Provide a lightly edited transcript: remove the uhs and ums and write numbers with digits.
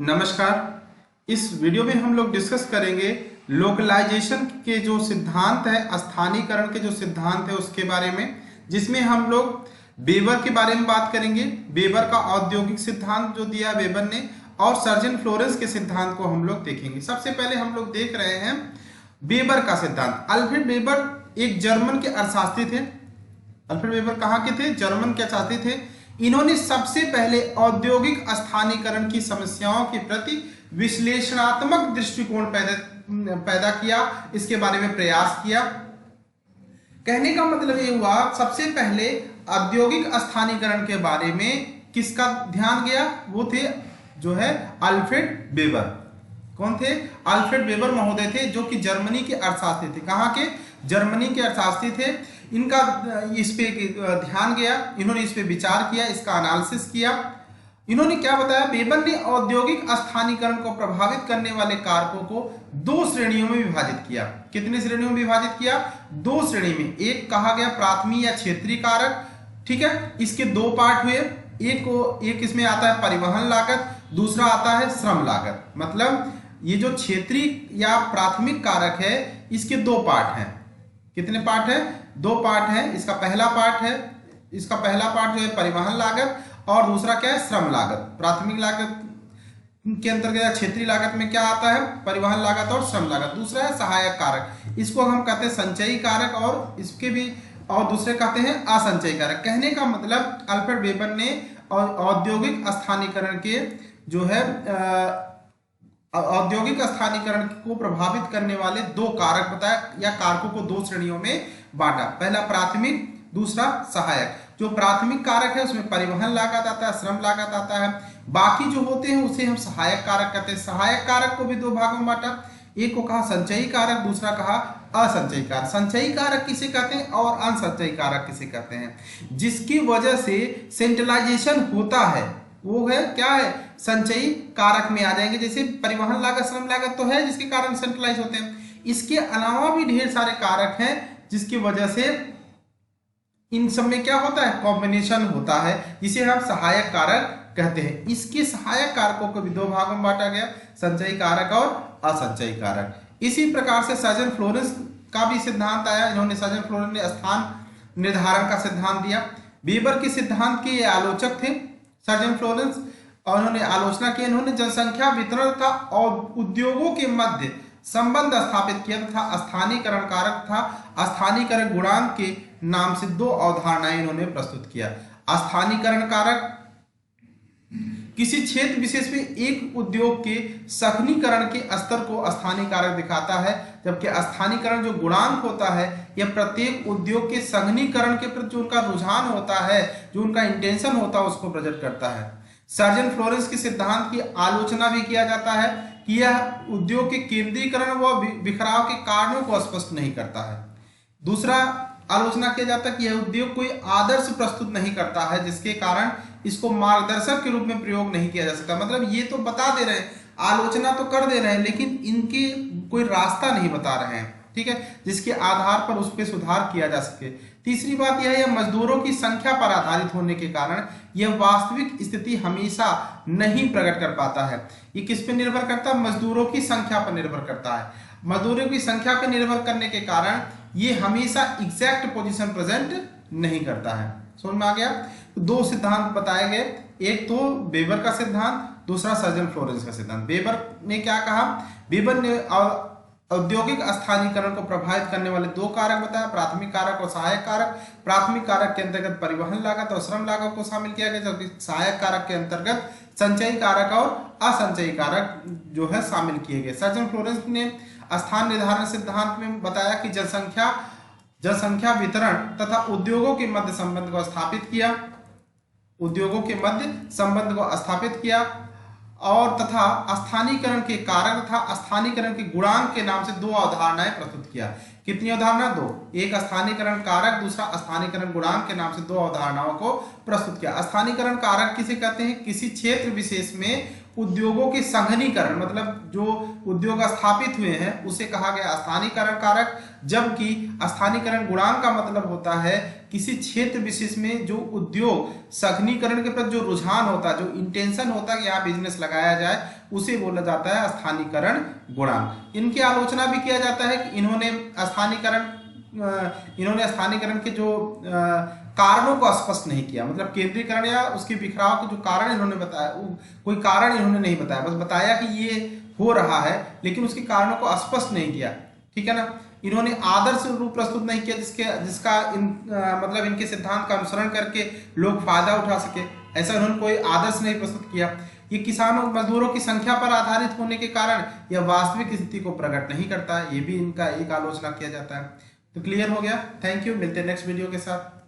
नमस्कार। इस वीडियो में हम लोग डिस्कस करेंगे लोकलाइजेशन के जो सिद्धांत है, स्थानीयकरण के जो सिद्धांत है उसके बारे में, जिसमें हम लोग वेबर के बारे में बात करेंगे। वेबर का औद्योगिक सिद्धांत जो दिया वेबर ने, और सर्जन फ्लोरेंस के सिद्धांत को हम लोग देखेंगे। सबसे पहले हम लोग देख रहे हैं वेबर का सिद्धांत। अल्फ्रेड वेबर एक जर्मन के अर्थशास्त्री थे। अल्फ्रेड वेबर कहाँ के थे? जर्मन के अर्थशास्त्री थे। इन्होंने सबसे पहले औद्योगिक स्थानीयकरण की समस्याओं के प्रति विश्लेषणात्मक दृष्टिकोण पैदा किया, इसके बारे में प्रयास किया। कहने का मतलब ये हुआ, सबसे पहले औद्योगिक स्थानीयकरण के बारे में किसका ध्यान गया? वो थे जो है अल्फ्रेड वेबर। कौन थे? अल्फ्रेड वेबर महोदय थे, जो कि जर्मनी के अर्थशास्त्री थे। कहाँ के? जर्मनी के अर्थशास्त्री थे। इनका इस पे ध्यान गया, इन्होंने इस पे विचार किया, इसका एनालिसिस किया। इन्होंने क्या बताया? वेबर ने औद्योगिक स्थानीयकरण को प्रभावित करने वाले कारकों को दो श्रेणियों में विभाजित किया। कितने श्रेणियों में विभाजित किया? दो श्रेणी में। एक कहा गया प्राथमिक या क्षेत्रीय कारक, ठीक है। इसके दो पार्ट हुए। एक इसमें आता है परिवहन लागत, दूसरा आता है श्रम लागत। मतलब ये जो क्षेत्रीय या प्राथमिक कारक है, इसके दो पार्ट हैं। कितने पार्ट है? दो पार्ट है। इसका पहला पार्ट जो है परिवहन लागत, और दूसरा क्या है? श्रम लागत। प्राथमिक लागत के अंतर्गत क्षेत्रीय लागत में क्या आता है? परिवहन लागत और श्रम लागत। दूसरा है सहायक कारक, इसको हम कहते हैं संचयी कारक, और इसके भी और दूसरे कहते हैं असंचयी कारक। कहने का मतलब अल्फ्रेड वेबर ने औद्योगिक स्थानीयकरण के जो है औद्योगिक स्थानीयकरण को प्रभावित करने वाले दो कारक बताया, या कारकों को दो श्रेणियों में बांटा। पहला प्राथमिक, दूसरा सहायक। जो प्राथमिक कारक है उसमें परिवहन लागत आता है, श्रम लागत आता है। बाकी जो होते हैं उसे हम सहायक कारक कहते हैं। सहायक कारक को भी दो भागों में बांटा। एक को कहा संचयी कारक, दूसरा कहा असंचयी कारक। संचयी कारक किसे कहते हैं और असंचयी कारक किसे कहते हैं? जिसकी वजह से सेंट्रलाइजेशन होता है वो है क्या है? संचयी कारक में आ जाएंगे। जैसे परिवहन लागत, श्रम लागत तो है जिसके कारण सेंट्रलाइज होते हैं। इसके अलावा भी ढेर सारे कारक हैं जिसकी वजह से इन सब में क्या होता है? कॉम्बिनेशन होता है, जिसे हम सहायक कारक कहते हैं। इसके सहायक कारकों को भी दो भागों में बांटा गया, संचयी कारक और असंचयी कारक। इसी प्रकार से सर्जन फ्लोरेंस का भी सिद्धांत आया। इन्होंने सर्जन फ्लोरेंस ने स्थान निर्धारण का सिद्धांत दिया। वेबर के सिद्धांत के आलोचक थे सर्जन फ्लोरेंस, और उन्होंने आलोचना की। इन्होंने जनसंख्या वितरण तथा और उद्योगों के मध्य संबंध स्थापित किया तथा स्थानीयकरण कारक तथा स्थानीयकरण गुणांक के नाम से दो अवधारणाएं इन्होंने प्रस्तुत किया। स्थानीयकरण कारक किसी क्षेत्र विशेष में एक उद्योग के सघनीकरण के स्तर को स्थानीय कारक दिखाता है, जबकि स्थानीयकरण जो गुणांक होता है यह प्रत्येक उद्योग के सघनीकरण के प्रति जो उनका रुझान होता है, जो उनका इंटेंशन होता है, उसको प्रकट करता है। सर्जन फ्लोरेंस के सिद्धांत की आलोचना भी किया जाता है कि यह उद्योग के केंद्रीकरण व बिखराव के कारणों को स्पष्ट नहीं करता है। दूसरा आलोचना किया जाता है कि यह उद्योग कोई आदर्श प्रस्तुत नहीं करता है, जिसके कारण इसको मार्गदर्शक के रूप में प्रयोग नहीं किया जा सकता। मतलब ये तो बता दे रहे हैं, आलोचना तो कर दे रहे हैं, लेकिन इनके कोई रास्ता नहीं बता रहे हैं, ठीक है, जिसके आधार पर उस पर सुधार किया जा सके। तीसरी बात यह है, मजदूरों की संख्या पर आधारित होने के कारण यह वास्तविक स्थिति हमेशा नहीं प्रकट कर पाता है। ये किस पे निर्भर करता है? मजदूरों की संख्या पर निर्भर करता है। मजदूरों की संख्या पर निर्भर करने के कारण ये हमेशा एग्जैक्ट पोजीशन प्रेजेंट नहीं करता है। समझ में आ गया? तो दो सिद्धांत बताए गए, एक तो वेबर का सिद्धांत, दूसरा सर्जन फ्लोरेंस का सिद्धांत। वेबर ने क्या कहा? वेबर ने औद्योगिक स्थानीयकरण को प्रभावित करने वाले दो कारक बताया, प्राथमिक कारक और सहायक कारक। प्राथमिक कारक के अंतर्गत परिवहन लागत और श्रम लागत को शामिल किया गया, जबकि सहायक कारक के अंतर्गत संचयी कारक और असंचयी कारक जो है शामिल किए गए। सर्जन फ्लोरेंस ने स्थान निर्धारण सिद्धांत में बताया कि जनसंख्या वितरण तथा उद्योगों के मध्य संबंध को स्थापित किया, और तथा स्थानीयकरण के कारक तथा स्थानीयकरण के गुणांक के नाम से दो अवधारणाएं प्रस्तुत किया। कितनी अवधारणा? दो। एक स्थानीयकरण कारक, दूसरा स्थानीयकरण गुणांक के नाम से दो अवधारणाओं को प्रस्तुत किया। स्थानीयकरण कारक किसे कहते हैं? किसी क्षेत्र विशेष में उद्योगों के संघनीकरण, मतलब जो उद्योग स्थापित हुए हैं उसे कहा गया स्थानीकरण कारक, जबकि स्थानीकरण गुणांक का मतलब होता है किसी क्षेत्र विशेष में जो उद्योग संघनीकरण के प्रति जो रुझान होता है, जो इंटेंशन होता है कि यहाँ बिजनेस लगाया जाए, उसे बोला जाता है स्थानीकरण गुणांक। इनकी आलोचना भी किया जाता है कि इन्होंने स्थानीकरण के जो कारणों को स्पष्ट नहीं किया, मतलब केंद्रीकरण या उसके बिखराव के जो कारण इन्होंने बताया, कोई कारण इन्होंने नहीं बताया, बस बताया कि ये हो रहा है लेकिन उसके कारणों को स्पष्ट नहीं किया, ठीक है ना। इन्होंने आदर्श रूप प्रस्तुत नहीं किया जिसका मतलब इनके सिद्धांत का अनुसरण करके लोग फायदा उठा सके, ऐसा उन्होंने कोई आदर्श नहीं प्रस्तुत किया। ये किसानों मजदूरों की संख्या पर आधारित होने के कारण यह वास्तविक स्थिति को प्रकट नहीं करता है, ये भी इनका एक आलोचना किया जाता है। तो क्लियर हो गया, थैंक यू, मिलते हैं नेक्स्ट वीडियो के साथ।